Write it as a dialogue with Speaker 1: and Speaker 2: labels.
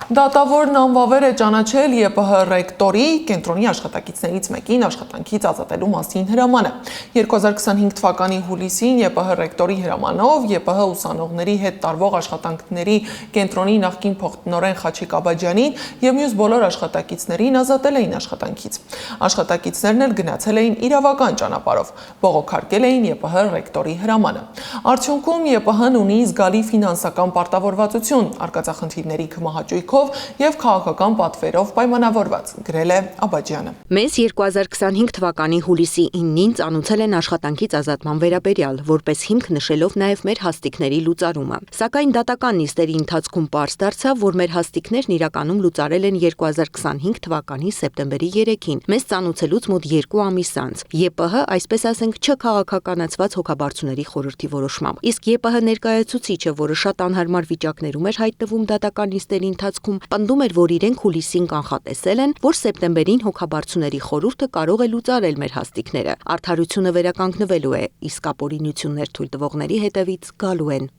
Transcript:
Speaker 1: Դատավորն անվավեր է ճանաչել ԵՊՀ ռեկտորի կենտրոնի աշխատակիցներից մեկին աշխատանքից ազատելու մասին հրամանը։ 2025 թվականի հուլիսին ԵՊՀ ռեկտորի հրամանով ԵՊՀ ուսանողների հետ տարվող աշխատանքների կենտրոնի նախկին փոխտնօրեն Խաչիկ Աբաջյանին եւ մյուս բոլոր աշխատակիցներին ազատել էին աշխատանքից։ Աշխատակիցներն էլ գնացել էին իրավական ճանապարհով, բողոքարկել էին ԵՊՀ ռեկտորի հրամանը։ Արդյունքում ԵՊՀ-ն ունի զգալի ֆինանսական պարտավորվածություն արկածախնդիրների կմահաճույքով եւ քաղաքական պատվերով պայմանավորված, գրել է Աբաջյանը։
Speaker 2: Մեզ 2025 թվականի հուլիսի 9-ին ծանուցել են աշխատանքից ազատման վերաբերյալ, որպես հիմք նշելով նաեւ մեր հաստիկների լուծարումը։ Սակայն դատական նիստերի ընթացքում պարզ դարձավ, որ մեր հաստիկներն իրականում լուծարել են 2025 թվականի սեպտեմբերի 3-ին, մեզ ծանուցելուց մոտ 2 ամիս անց։ ԵՊՀ, այսպես ասենք, չքաղաքականացված հոգաբարձուների խորհրդի որոշմամբ։ Իսկ ԵՊՀ ներկայացուցիչը, որը շատ անհարմար վիճակներում էր հայտնվում դատական նիստերի ընթացքում, պնդում էր, որ իրենք հուլիսին կանխատեսել են, որ սեպտեմբերին հոգաբարձուների խորհուրդը կարող է լուծարել մեր հաստիկները։ Արդարությունը վերականգնվելու է, իսկ ապօրինություններ թույլ տվողների հետևից գալու են։